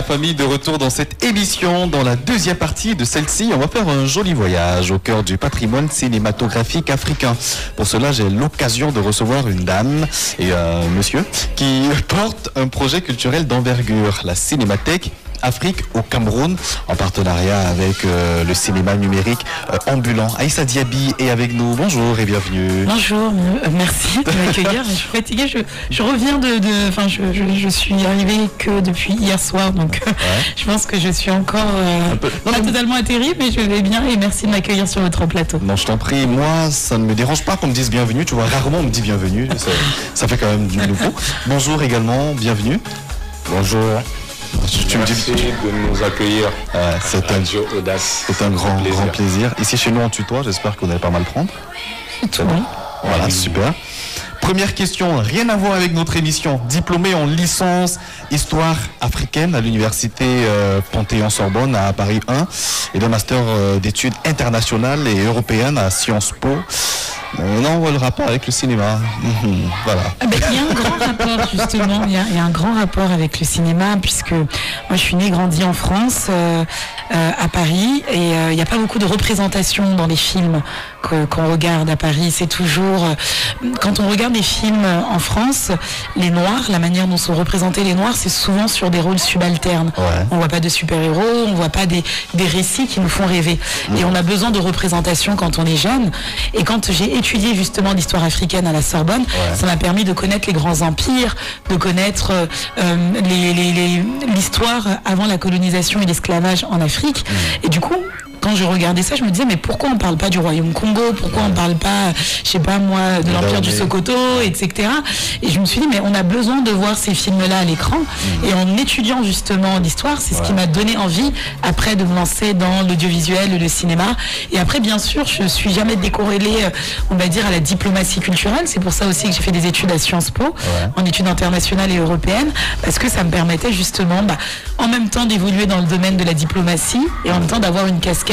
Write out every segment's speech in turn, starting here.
la famille, de retour dans cette émission. Dans la deuxième partie de celle-ci, on va faire un joli voyage au cœur du patrimoine cinématographique africain. Pour cela, j'ai l'occasion de recevoir une dame et un monsieur qui portent un projet culturel d'envergure, la Cinémathèque Afrique au Cameroun, en partenariat avec le cinéma numérique ambulant. Aïssa Diaby est avec nous. Bonjour et bienvenue. Bonjour, merci de m'accueillir. Je suis fatiguée, je reviens je suis arrivée que depuis hier soir, donc je pense que je suis encore pas totalement atterrie, mais je vais bien et merci de m'accueillir sur votre plateau. Non, je t'en prie, moi ça ne me dérange pas qu'on me dise bienvenue, tu vois, rarement on me dit bienvenue, ça fait quand même du nouveau. Bonjour également, bienvenue. Bonjour. Merci de nous accueillir. C'est un grand plaisir. Ici chez nous en tutoie, j'espère que vous allez pas mal prendre. C'est bon. Voilà, super. Première question, rien à voir avec notre émission. Diplômé en licence Histoire africaine à l'université Panthéon-Sorbonne à Paris 1 et de master d'études internationales et européennes à Sciences Po. On envoie le rapport avec le cinéma. Voilà. Il y a un grand rapport justement, il y a un grand rapport avec le cinéma puisque moi je suis née et grandie en France, à Paris et il n'y a pas beaucoup de représentation dans les films qu'on regarde à Paris. C'est toujours, quand on regarde des films en France, les Noirs, la manière dont sont représentés les Noirs, c'est souvent sur des rôles subalternes. Ouais. On voit pas de super-héros, on voit pas des récits qui nous font rêver. Et on a besoin de représentation quand on est jeune. Et quand j'ai étudié justement l'histoire africaine à la Sorbonne, ça m'a permis de connaître les grands empires, de connaître l'histoire avant la colonisation et l'esclavage en Afrique. Et du coup, quand je regardais ça, je me disais, mais pourquoi on parle pas du Royaume Congo? Pourquoi on parle pas, je sais pas moi, de l'Empire du Sokoto, etc. Et je me suis dit, mais on a besoin de voir ces films-là à l'écran. Et en étudiant justement l'histoire, c'est ce qui m'a donné envie, après, de me lancer dans l'audiovisuel, le cinéma. Et après, bien sûr, je suis jamais décorrélée, on va dire, à la diplomatie culturelle. C'est pour ça aussi que j'ai fait des études à Sciences Po, en études internationales et européennes, parce que ça me permettait justement, en même temps d'évoluer dans le domaine de la diplomatie et en même temps d'avoir une casquette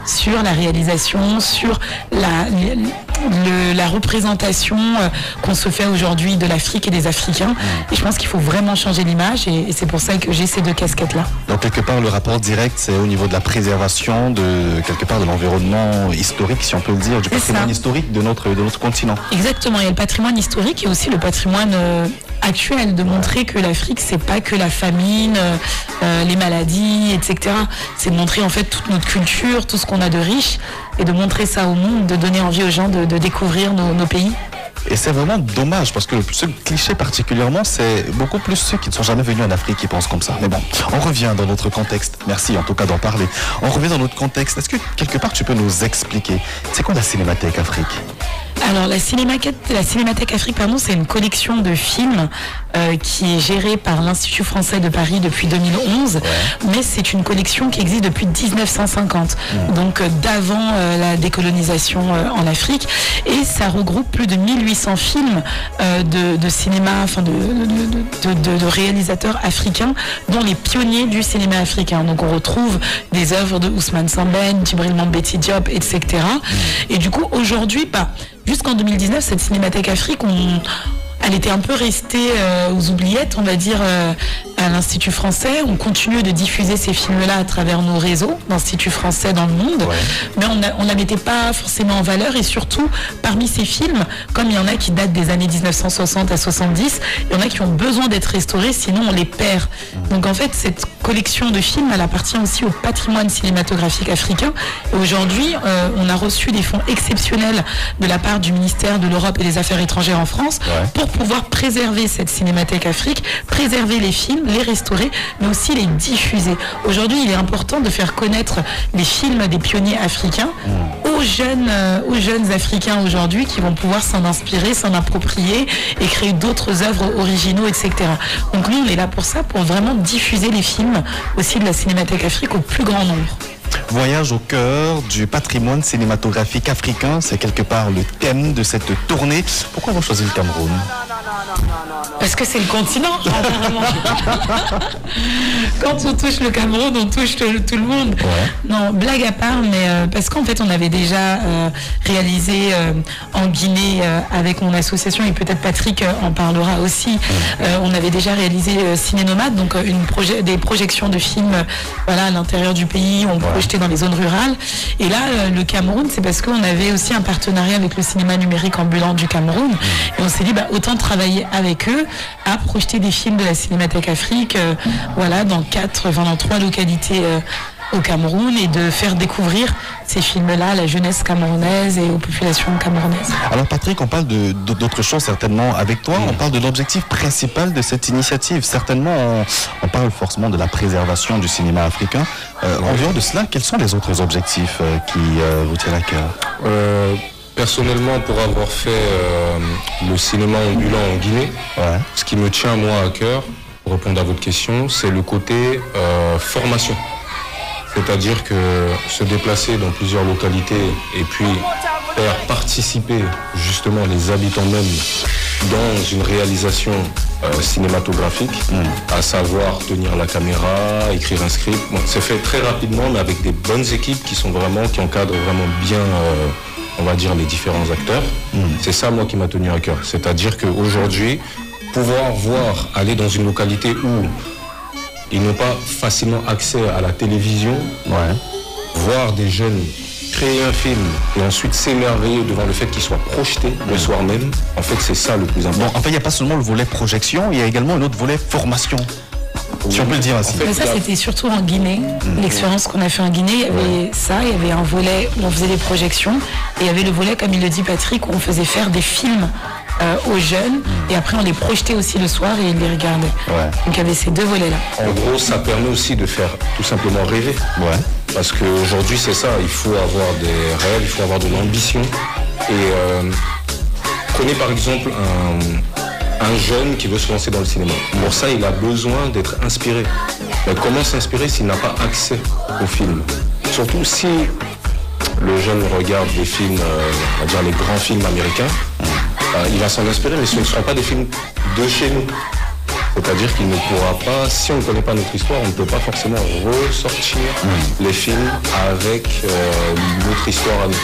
sur la réalisation, sur la représentation qu'on se fait aujourd'hui de l'Afrique et des Africains. Et je pense qu'il faut vraiment changer l'image et c'est pour ça que j'ai ces deux casquettes-là. Donc quelque part le rapport direct c'est au niveau de la préservation de quelque part de l'environnement historique, si on peut le dire, du patrimoine historique de notre continent. Exactement, il y a le patrimoine historique et aussi le patrimoine actuel, de montrer que l'Afrique c'est pas que la famine, les maladies, etc. C'est de montrer en fait toute notre culture, tout ce qu'on a de riche et de montrer ça au monde, de donner envie aux gens de découvrir nos pays. Et c'est vraiment dommage parce que ce cliché particulièrement, c'est beaucoup plus ceux qui ne sont jamais venus en Afrique qui pensent comme ça. Mais bon, on revient dans notre contexte. Merci en tout cas d'en parler. On revient dans notre contexte. Est-ce que quelque part tu peux nous expliquer, c'est quoi la Cinémathèque Afrique ? Alors la Cinémathèque Afrique, c'est une collection de films qui est gérée par l'Institut français de Paris depuis 2011, mais c'est une collection qui existe depuis 1950, donc d'avant la décolonisation en Afrique, et ça regroupe plus de 1800 films de cinéma, enfin de réalisateurs africains, dont les pionniers du cinéma africain. Donc on retrouve des œuvres de Ousmane Sembène, Djibril Mambéty Diop, etc. Et du coup aujourd'hui, jusqu'en 2019, cette Cinémathèque Afrique, elle était un peu restée aux oubliettes, on va dire, à l'Institut français. On continue de diffuser ces films-là à travers nos réseaux d'Institut français dans le monde, mais on ne la mettait pas forcément en valeur. Et surtout, parmi ces films, comme il y en a qui datent des années 1960 à 70, il y en a qui ont besoin d'être restaurés, sinon on les perd. Donc en fait, cette collection de films, elle appartient aussi au patrimoine cinématographique africain. Et aujourd'hui, on a reçu des fonds exceptionnels de la part du ministère de l'Europe et des Affaires étrangères en France pour pouvoir préserver cette Cinémathèque Afrique, préserver les films, les restaurer, mais aussi les diffuser. Aujourd'hui, il est important de faire connaître les films des pionniers africains aux jeunes Africains aujourd'hui qui vont pouvoir s'en inspirer, s'en approprier et créer d'autres œuvres originaux, etc. Donc nous, on est là pour ça, pour vraiment diffuser les films aussi de la Cinémathèque Afrique au plus grand nombre. Voyage au cœur du patrimoine cinématographique africain, c'est quelque part le thème de cette tournée. Pourquoi avoir choisi le Cameroun ? Parce que c'est le continent, apparemment. Quand on touche le Cameroun, on touche tout le monde. Ouais. Non, blague à part, mais parce qu'en fait, on avait déjà réalisé en Guinée avec mon association, et peut-être Patrick en parlera aussi, on avait déjà réalisé Ciné Nomade, donc des projections de films à l'intérieur du pays, on projetait dans les zones rurales. Et là, le Cameroun, c'est parce qu'on avait aussi un partenariat avec le cinéma numérique ambulant du Cameroun. Et on s'est dit, autant travailler avec eux à projeter des films de la Cinémathèque Afrique, dans 3 localités au Cameroun, et de faire découvrir ces films-là à la jeunesse camerounaise et aux populations camerounaises. Alors Patrick, on parle d'autres choses certainement avec toi, on parle de l'objectif principal de cette initiative. Certainement, on parle forcément de la préservation du cinéma africain. En dehors de cela, quels sont les autres objectifs qui vous tiennent à cœur? Personnellement, pour avoir fait le cinéma ambulant en Guinée, ce qui me tient moi à cœur, pour répondre à votre question, c'est le côté formation. C'est-à-dire que se déplacer dans plusieurs localités et puis faire participer justement les habitants même dans une réalisation cinématographique, à savoir tenir la caméra, écrire un script. Bon, c'est fait très rapidement, mais avec des bonnes équipes qui encadrent vraiment bien, on va dire, les différents acteurs. C'est ça, moi, qui m'a tenu à cœur. C'est-à-dire qu'aujourd'hui, pouvoir aller dans une localité où ils n'ont pas facilement accès à la télévision, voir des jeunes créer un film et ensuite s'émerveiller devant le fait qu'il soit projeté le soir même, en fait c'est ça le plus important. Bon, en fait il n'y a pas seulement le volet projection, il y a également un autre volet formation. Si on peut le dire ainsi. Mais ça, c'était surtout en Guinée. L'expérience qu'on a fait en Guinée, il y avait ça, il y avait un volet où on faisait des projections, et il y avait le volet, comme il le dit Patrick, où on faisait faire des films aux jeunes, et après on les projetait aussi le soir et ils les regardaient. Donc il y avait ces 2 volets-là. En gros, ça permet aussi de faire tout simplement rêver. Parce qu'aujourd'hui, c'est ça, il faut avoir des rêves, il faut avoir de l'ambition. Et prenez par exemple un jeune qui veut se lancer dans le cinéma. Pour ça, il a besoin d'être inspiré. Mais comment s'inspirer s'il n'a pas accès au film? Surtout si le jeune regarde des films, on va dire les grands films américains, il va s'en inspirer, mais ce ne seront pas des films de chez nous. C'est-à-dire qu'il ne pourra pas, si on ne connaît pas notre histoire, on ne peut pas forcément ressortir les films avec notre histoire à nous.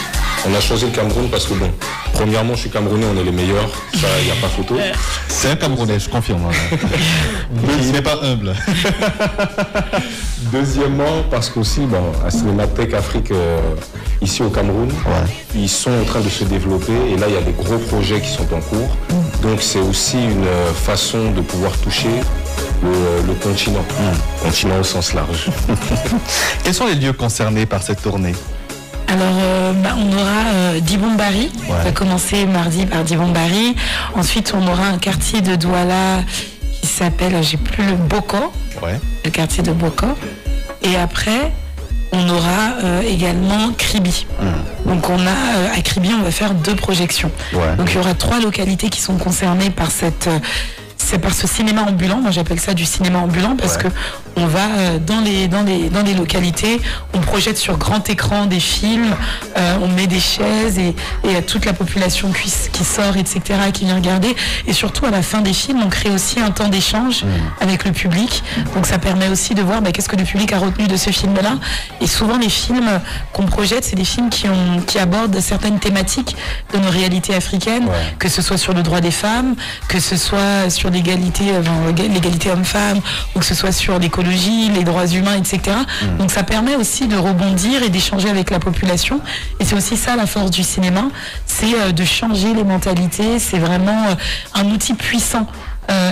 On a choisi le Cameroun parce que, bon, premièrement, je suis Camerounais, on est les meilleurs, ça, il n'y a pas photo. C'est un Camerounais, je confirme. Il n'est pas humble. Deuxièmement, parce qu'aussi, à Cinémathèque Afrique, ici au Cameroun, ils sont en train de se développer, et là, il y a des gros projets qui sont en cours. Donc, c'est aussi une façon de pouvoir toucher le continent, continent au sens large. Quels sont les lieux concernés par cette tournée? Alors, on aura Dibombari, on va commencer mardi par Dibombari. Ensuite, on aura un quartier de Douala qui s'appelle, j'ai plus le Boko, le quartier de Boko. Et après, on aura également Kribi. Donc, on a à Kribi, on va faire 2 projections. Donc, il y aura 3 localités qui sont concernées par c'est par ce cinéma ambulant. Moi j'appelle ça du cinéma ambulant parce que on va dans les localités, on projette sur grand écran des films, on met des chaises et toute la population qui sort, etc., qui vient regarder. Et surtout à la fin des films, on crée aussi un temps d'échange avec le public. Donc ça permet aussi de voir qu'est-ce que le public a retenu de ce film-là. Et souvent les films qu'on projette, c'est des films qui abordent certaines thématiques de nos réalités africaines, que ce soit sur le droit des femmes, que ce soit sur l'égalité homme-femme, ou que ce soit sur l'écologie, les droits humains, etc. Donc ça permet aussi de rebondir et d'échanger avec la population. Et c'est aussi ça la force du cinéma, c'est de changer les mentalités. C'est vraiment un outil puissant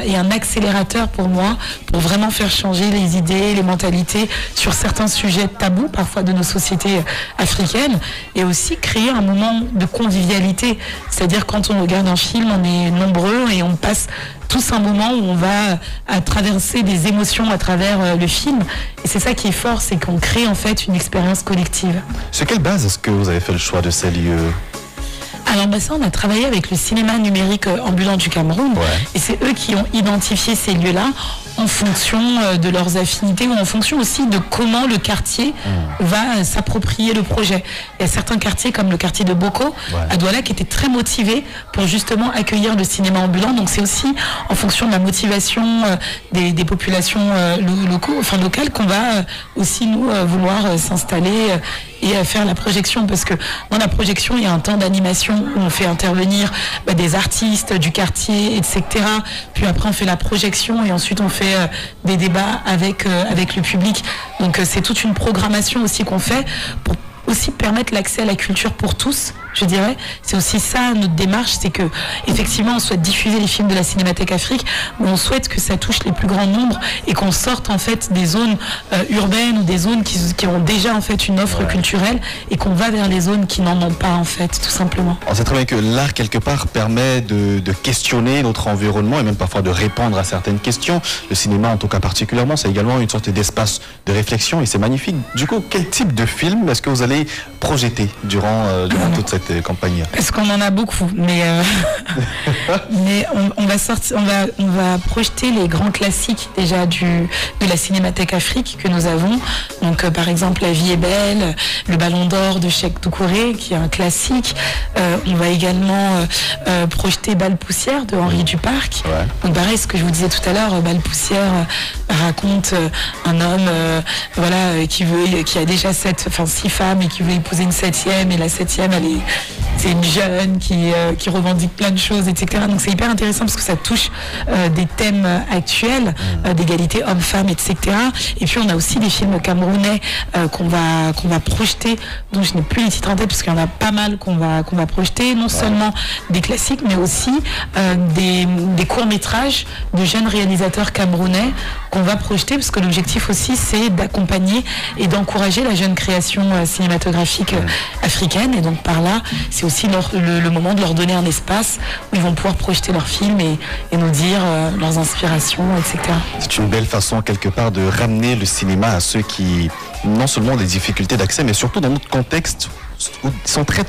et un accélérateur pour moi, pour vraiment faire changer les idées, les mentalités sur certains sujets tabous parfois de nos sociétés africaines, et aussi créer un moment de convivialité. C'est-à-dire quand on regarde un film, on est nombreux et on passe tous un moment où on va traverser des émotions à travers le film. Et c'est ça qui est fort, c'est qu'on crée en fait une expérience collective. Sur quelle base est-ce que vous avez fait le choix de ces lieux ? Alors ça, on a travaillé avec le cinéma numérique ambulant du Cameroun, et c'est eux qui ont identifié ces lieux-là en fonction de leurs affinités ou en fonction aussi de comment le quartier va s'approprier le projet. Il y a certains quartiers comme le quartier de Boko à Douala qui étaient très motivés pour justement accueillir le cinéma ambulant. Donc c'est aussi en fonction de la motivation des populations locales qu'on va aussi nous vouloir s'installer et faire la projection, parce que dans la projection il y a un temps d'animation où on fait intervenir des artistes du quartier, etc. Puis après on fait la projection et ensuite on fait des débats avec le public. Donc c'est toute une programmation aussi qu'on fait pour aussi permettre l'accès à la culture pour tous, je dirais. C'est aussi ça notre démarche, c'est que effectivement on souhaite diffuser les films de la Cinémathèque Afrique, mais on souhaite que ça touche les plus grands nombres et qu'on sorte en fait des zones urbaines ou des zones qui ont déjà en fait une offre culturelle et qu'on va vers les zones qui n'en ont pas en fait, tout simplement. On sait très bien que l'art quelque part permet de questionner notre environnement et même parfois de répondre à certaines questions. Le cinéma en tout cas particulièrement, c'est également une sorte d'espace de réflexion et c'est magnifique. Du coup, quel type de film est-ce que vous allez projeter durant toute cette campagne? Parce qu'on en a beaucoup, mais on va projeter les grands classiques déjà de la Cinémathèque Afrique que nous avons. Donc par exemple La vie est belle, Le Ballon d'or de Cheikh Doucouré qui est un classique. On va également projeter Bal Poussière de Henri Duparc. Donc pareil, ce que je vous disais tout à l'heure, Bal Poussière raconte un homme qui a déjà 6 femmes et qui veut épouser une 7e, et la 7e c'est une jeune qui revendique plein de choses, etc. Donc c'est hyper intéressant parce que ça touche des thèmes actuels, d'égalité homme-femme, etc. Et puis on a aussi des films camerounais qu'on va projeter, dont je n'ai plus les titres en tête parce qu'il y en a pas mal qu'on va projeter, non seulement des classiques mais aussi des courts-métrages de jeunes réalisateurs camerounais qu'on va projeter, parce que l'objectif aussi c'est d'accompagner et d'encourager la jeune création cinématographique africaine, et donc par là c'est aussi le moment de leur donner un espace où ils vont pouvoir projeter leurs films et nous dire leurs inspirations, etc. C'est une belle façon quelque part de ramener le cinéma à ceux qui non seulement ont des difficultés d'accès, mais surtout dans notre contexte sont très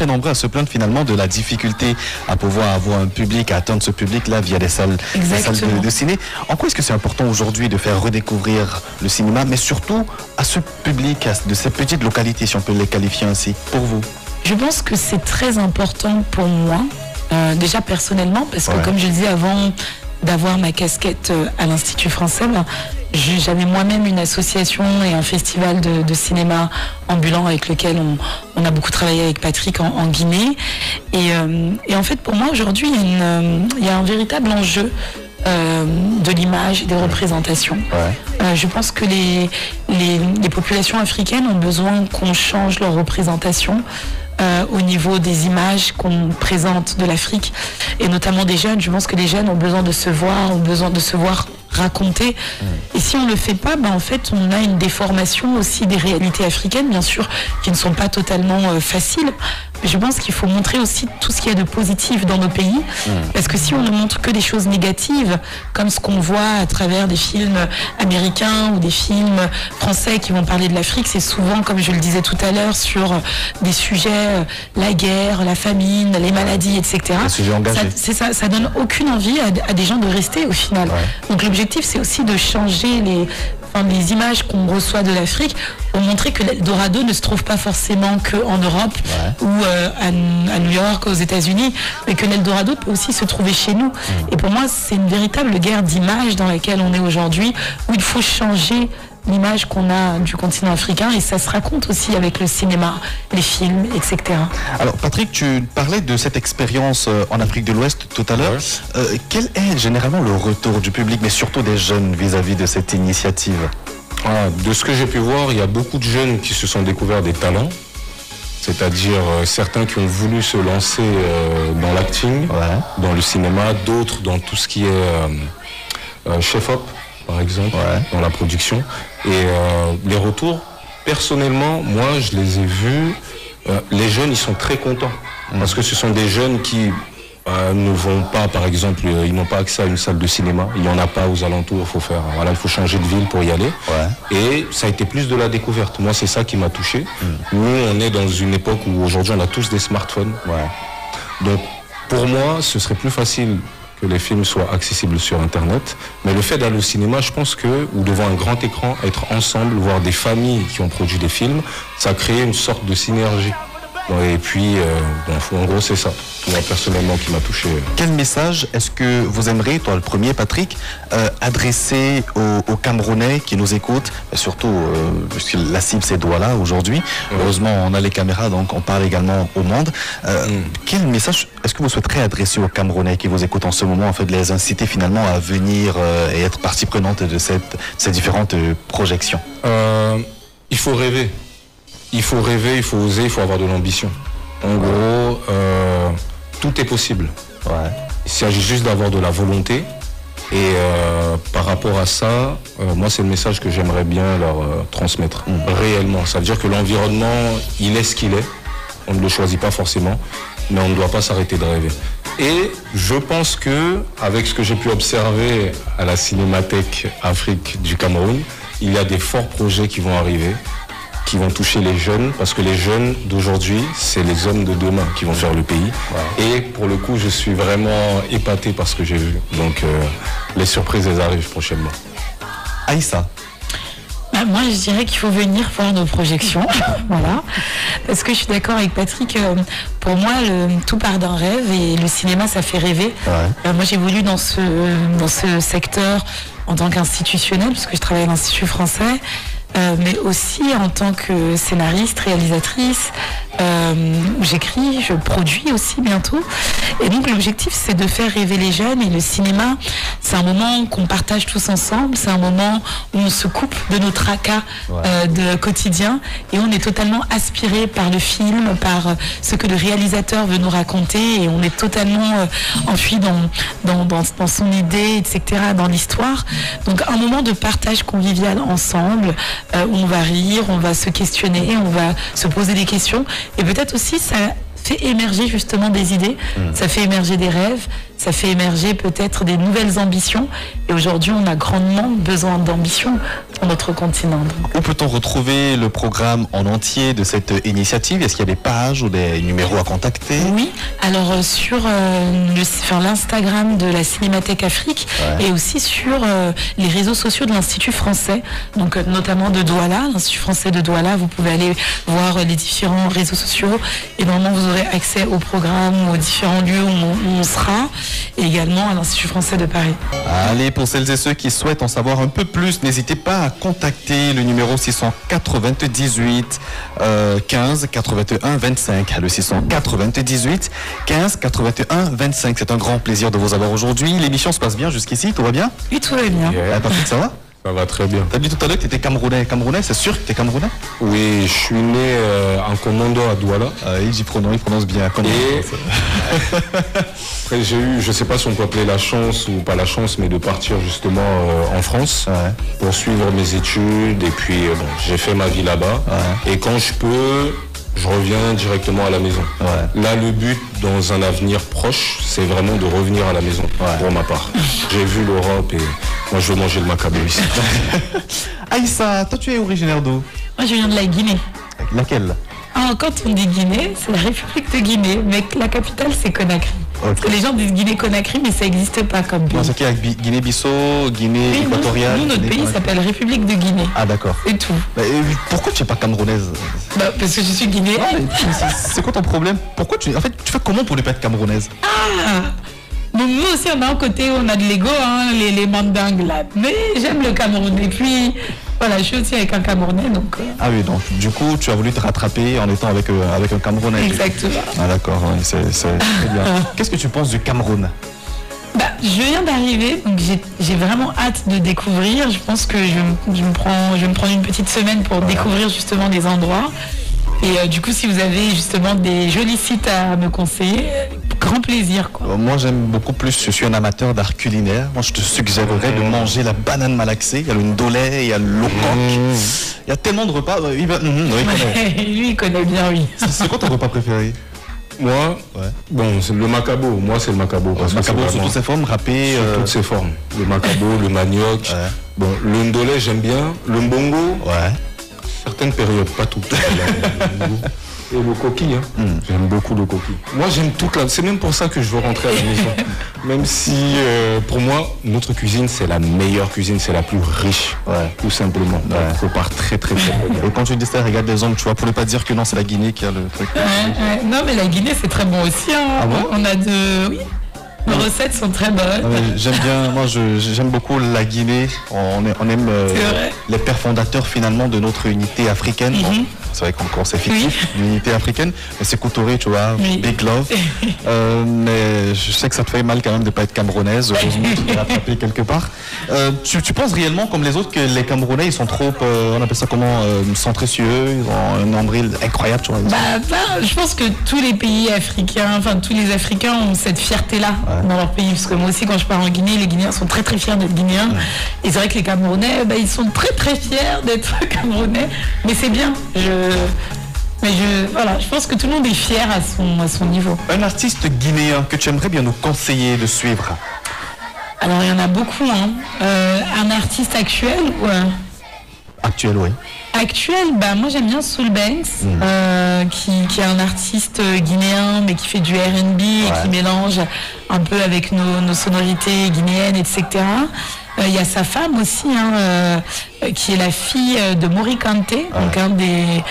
nombreux à se plaindre finalement de la difficulté à pouvoir avoir un public, à atteindre ce public-là via des salles de ciné. En quoi est-ce que c'est important aujourd'hui de faire redécouvrir le cinéma, mais surtout à ce public, de ces petites localités, si on peut les qualifier ainsi, pour vous? Je pense que c'est très important pour moi, déjà personnellement, parce que comme je disais avant d'avoir ma casquette à l'Institut français, j'avais moi-même une association et un festival de cinéma ambulant avec lequel on a beaucoup travaillé avec Patrick en Guinée. Et en fait, pour moi, aujourd'hui, il y a un véritable enjeu de l'image et des représentations. Je pense que les populations africaines ont besoin qu'on change leur représentation au niveau des images qu'on présente de l'Afrique, et notamment des jeunes. Je pense que les jeunes ont besoin de se voir raconter. Et si on ne le fait pas, en fait, on a une déformation aussi des réalités africaines, bien sûr, qui ne sont pas totalement faciles. Mais je pense qu'il faut montrer aussi tout ce qu'il y a de positif dans nos pays, parce que si on ne montre que des choses négatives, comme ce qu'on voit à travers des films américains ou des films français qui vont parler de l'Afrique, c'est souvent, comme je le disais tout à l'heure, sur des sujets, la guerre, la famine, les maladies, etc. Ça donne aucune envie à des gens de rester au final. Donc l'objectif, c'est aussi de changer les images qu'on reçoit de l'Afrique pour montrer que l'Eldorado ne se trouve pas forcément qu'en Europe ou à New York, aux États-Unis, mais que l'Eldorado peut aussi se trouver chez nous. Et pour moi, c'est une véritable guerre d'image dans laquelle on est aujourd'hui, où il faut changer l'image qu'on a du continent africain, et ça se raconte aussi avec le cinéma, les films, etc. Alors Patrick, tu parlais de cette expérience en Afrique de l'Ouest tout à l'heure. Quel est généralement le retour du public, mais surtout des jeunes vis-à-vis de cette initiative? De ce que j'ai pu voir, il y a beaucoup de jeunes qui se sont découverts des talents, c'est-à-dire certains qui ont voulu se lancer dans l'acting, dans le cinéma, d'autres dans tout ce qui est chef-op, par exemple, dans la production. Et les retours, personnellement, moi, je les ai vus. Les jeunes, ils sont très contents. Parce que ce sont des jeunes qui ne vont pas, par exemple, ils n'ont pas accès à une salle de cinéma. Il n'y en a pas aux alentours. Il faut changer de ville pour y aller. Et ça a été plus de la découverte. Moi, c'est ça qui m'a touché. Nous, on est dans une époque où aujourd'hui, on a tous des smartphones. Donc, pour moi, ce serait plus facile que les films soient accessibles sur Internet. Mais le fait d'aller au cinéma, je pense que, ou devant un grand écran, être ensemble, voir des familles qui ont produit des films, ça a créé une sorte de synergie. Et puis, en gros, c'est ça, moi personnellement, qui m'a touché. Quel message est-ce que vous aimeriez, toi le premier, Patrick, adresser aux Camerounais qui nous écoutent, surtout, puisque la cible c'est Douala aujourd'hui. Heureusement, on a les caméras, donc on parle également au monde. Quel message est-ce que vous souhaiterez adresser aux Camerounais qui vous écoutent en ce moment, en fait, de les inciter finalement à venir et être partie prenante de ces différentes projections? Il faut rêver. Il faut rêver, il faut oser, il faut avoir de l'ambition. En gros, tout est possible. Ouais. Il s'agit juste d'avoir de la volonté. Et par rapport à ça, moi, c'est le message que j'aimerais bien leur transmettre réellement. Ça veut dire que l'environnement, il est ce qu'il est. On ne le choisit pas forcément, mais on ne doit pas s'arrêter de rêver. Et je pense que, avec ce que j'ai pu observer à la Cinémathèque Afrique du Cameroun, il y a des forts projets qui vont arriver, qui vont toucher les jeunes, parce que les jeunes d'aujourd'hui, c'est les hommes de demain qui vont faire le pays. Ouais. Et pour le coup, je suis vraiment épaté par ce que j'ai vu. Donc, les surprises, elles arrivent prochainement. Aïssa? Moi, je dirais qu'il faut venir voir nos projections. Voilà. Parce que je suis d'accord avec Patrick. Pour moi, tout part d'un rêve et le cinéma, ça fait rêver. Ouais. Moi, j'évolue dans ce secteur en tant qu'institutionnel, parce que je travaille à l'Institut français. Mais aussi en tant que scénariste, réalisatrice, j'écris, je produis aussi bientôt. Et donc l'objectif, c'est de faire rêver les jeunes. Et le cinéma, c'est un moment qu'on partage tous ensemble. C'est un moment où on se coupe de nos tracas de quotidien. Et on est totalement aspiré par le film, par ce que le réalisateur veut nous raconter. Et on est totalement enfui dans son idée, etc., dans l'histoire. Donc un moment de partage convivial ensemble, où on va rire, on va se questionner, on va se poser des questions. Et peut-être aussi, ça fait émerger justement des idées, ça fait émerger des rêves, ça fait émerger peut-être des nouvelles ambitions. Et aujourd'hui, on a grandement besoin d'ambition sur notre continent. Où peut-on retrouver le programme en entier de cette initiative? Est-ce qu'il y a des pages ou des numéros à contacter? Oui, alors sur l'Instagram de la Cinémathèque Afrique et aussi sur les réseaux sociaux de l'Institut français, donc notamment de Douala, l'Institut français de Douala. Vous pouvez aller voir les différents réseaux sociaux et normalement vous aurez accès au programme, aux différents lieux où on sera, et également à l'Institut français de Paris. Allez, pour celles et ceux qui souhaitent en savoir un peu plus, n'hésitez pas à contacter le numéro 698 15 81 25. Le 698 15 81 25. C'est un grand plaisir de vous avoir aujourd'hui. L'émission se passe bien jusqu'ici, tout va bien? Oui, tout va bien. Patrick, ça va? Ça va très bien. T'as dit tout à l'heure que tu étais Camerounais. Camerounais, c'est sûr que tu es Camerounais? Oui, je suis né en Commando à Douala. Il prononce bien. Et après, j'ai eu, je ne sais pas si on peut appeler la chance ou pas la chance, mais de partir justement en France pour suivre mes études. Et puis, j'ai fait ma vie là-bas. Et quand je peux, je reviens directement à la maison. Là, le but dans un avenir proche, c'est vraiment de revenir à la maison, pour ma part. J'ai vu l'Europe et moi, je veux manger le macabo ici. Aïssa, toi, tu es originaire d'où? Moi, je viens de la Guinée. Laquelle? Quand on dit Guinée, c'est la République de Guinée, mais la capitale, c'est Conakry. Parce que les gens disent Guinée-Conakry, mais ça n'existe pas comme pays. Non, c'est qui, avec Guinée-Bissau, Guinée équatoriale? Nous, notre pays s'appelle République de Guinée. Ah, d'accord. C'est tout. Pourquoi tu n'es pas camerounaise? Parce que je suis guinéenne. C'est quoi ton problème? Pourquoi tu fais comment pour ne pas être camerounaise? Nous aussi, on a un côté, on a de l'ego, les mandingues là. Mais j'aime le Cameroun. Et puis, voilà, je suis aussi avec un Camerounais, donc... Ah oui, donc du coup, tu as voulu te rattraper en étant avec un Camerounais. Exactement. Ah d'accord, oui, c'est très bien. Qu'est-ce que tu penses du Cameroun? Je viens d'arriver, donc j'ai vraiment hâte de découvrir. Je pense que je vais me prendre une petite semaine pour découvrir justement des endroits. Et du coup, si vous avez justement des jolis sites à me conseiller, grand plaisir, quoi. Moi, j'aime beaucoup plus, je suis un amateur d'art culinaire. Moi, je te suggérerais de manger la banane malaxée. Il y a le ndolé, il y a le locoque. Il y a tellement de repas. Lui, il connaît bien, oui. C'est quoi ton repas préféré? Moi, c'est le macabo. Moi, c'est le macabo. Le macabo sous toutes ses formes, râpé. Sous toutes ses formes. Le macabo, le manioc. Bon, le ndolé, j'aime bien. Le mbongo. Certaines périodes, pas toutes. Et le coquille, hein. J'aime beaucoup le coquille. Moi, j'aime toute la... C'est même pour ça que je veux rentrer à la maison. Même si, pour moi, notre cuisine, c'est la meilleure cuisine, c'est la plus riche, tout simplement. Il faut part très bien. Et quand tu dis ça, regarde les ongles, tu vois, pour ne pas dire que non, c'est la Guinée qui a le truc. Non, mais la Guinée, c'est très bon aussi. Hein. Ah bon? On a de... Oui. Les recettes sont très bonnes. J'aime bien, moi j'aime beaucoup la Guinée. On aime les pères fondateurs finalement de notre unité africaine. C'est vrai qu'on c'est fictif, l'unité africaine. Mais c'est Couturé, tu vois, Big Love. Mais je sais que ça te fait mal quand même de ne pas être camerounaise. Heureusement, tu t'es rattrapé quelque part. Tu penses réellement, comme les autres, que les Camerounais, ils sont trop, on appelle ça comment, centrés sur eux, ils ont un nombril incroyable, tu vois. Je pense que tous les pays africains, enfin tous les Africains ont cette fierté-là dans leur pays. Parce que moi aussi, quand je pars en Guinée, les Guinéens sont très fiers d'être Guinéens. Et c'est vrai que les Camerounais, ils sont très fiers d'être Camerounais. Mais c'est bien. Je pense que tout le monde est fier à son niveau. Un artiste guinéen que tu aimerais bien nous conseiller de suivre? Alors, il y en a beaucoup. Hein. Un artiste actuel ou Actuel, oui. Actuel, moi j'aime bien Soul Banks, qui est un artiste guinéen, mais qui fait du R&B et qui mélange un peu avec nos sonorités guinéennes, etc. Il y a sa femme aussi, qui est la fille de Mori Kanté, donc un des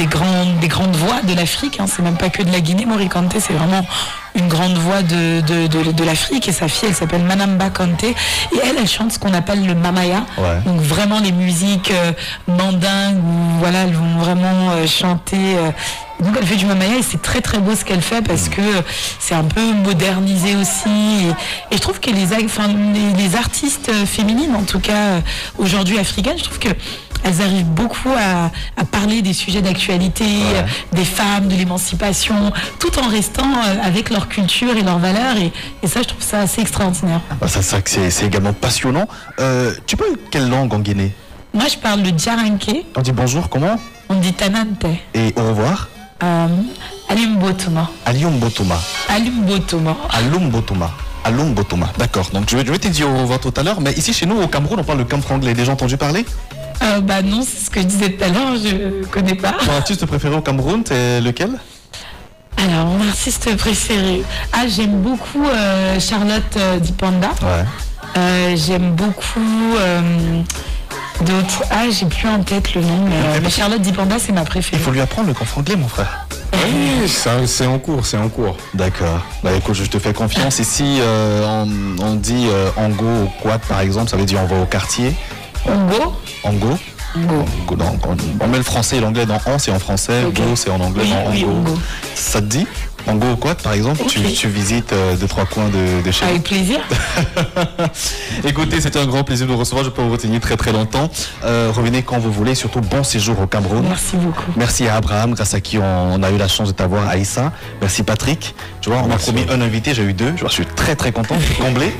grandes voix de l'Afrique. C'est même pas que de la Guinée. Mori Kanté, c'est vraiment une grande voix de l'Afrique. Et sa fille, elle s'appelle Manamba Kanté. Et elle chante ce qu'on appelle le mamaya. Donc vraiment les musiques mandingues où elles vont vraiment chanter. Donc elle fait du mamaya et c'est très beau ce qu'elle fait parce que c'est un peu modernisé aussi. Et je trouve que les artistes féminines, en tout cas aujourd'hui africaines, je trouve que elles arrivent beaucoup à parler des sujets d'actualité, des femmes, de l'émancipation, tout en restant avec leur culture et leurs valeurs. Et ça, je trouve ça assez extraordinaire. C'est également passionnant. Tu parles quelle langue en Guinée? Moi, je parle le Djaranké. On dit bonjour, comment? On dit Tanante. Et au revoir? Alumbotoma. Alumbotoma. Alumbotoma. Alumbotoma. Alumbotoma. D'accord. Donc je vais te dire au revoir tout à l'heure. Mais ici, chez nous, au Cameroun, on parle le camfranglais. Déjà entendu parler? Non, c'est ce que je disais tout à l'heure, je connais pas. Ton artiste préféré au Cameroun, c'est lequel? Alors, mon artiste préféré. J'aime beaucoup Charlotte Dipanda. J'aime beaucoup d'autres. J'ai plus en tête le nom, mais Charlotte Dipanda, c'est ma préférée. Il faut lui apprendre le camfranglais, mon frère. Oui, c'est en cours. D'accord. Écoute, je te fais confiance. Ici, on dit Ango au quad, par exemple, ça veut dire on va au quartier. Ango. On met le français et l'anglais dans on, c'est en français, go, c'est en anglais dans Ango. Ça te dit? Ango au quad, par exemple, tu visites 2-3 coins de chez nous. Avec plaisir. Écoutez, c'était un grand plaisir de vous recevoir. Je peux vous retenir très longtemps. Revenez quand vous voulez, surtout bon séjour au Cameroun. Merci beaucoup. Merci à Abraham, grâce à qui on a eu la chance de t'avoir, Aïssa. Merci Patrick. Tu vois, on m'a promis un invité, j'ai eu 2. Je suis très content, je suis comblé.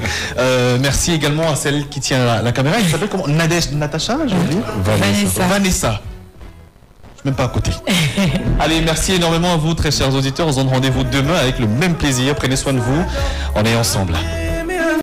Merci également à celle qui tient la caméra. Elle s'appelle comment? Natacha, j'ai oublié. Vanessa. Même pas à côté. Allez, merci énormément à vous, très chers auditeurs. On se donne rendez-vous demain avec le même plaisir. Prenez soin de vous. On est ensemble.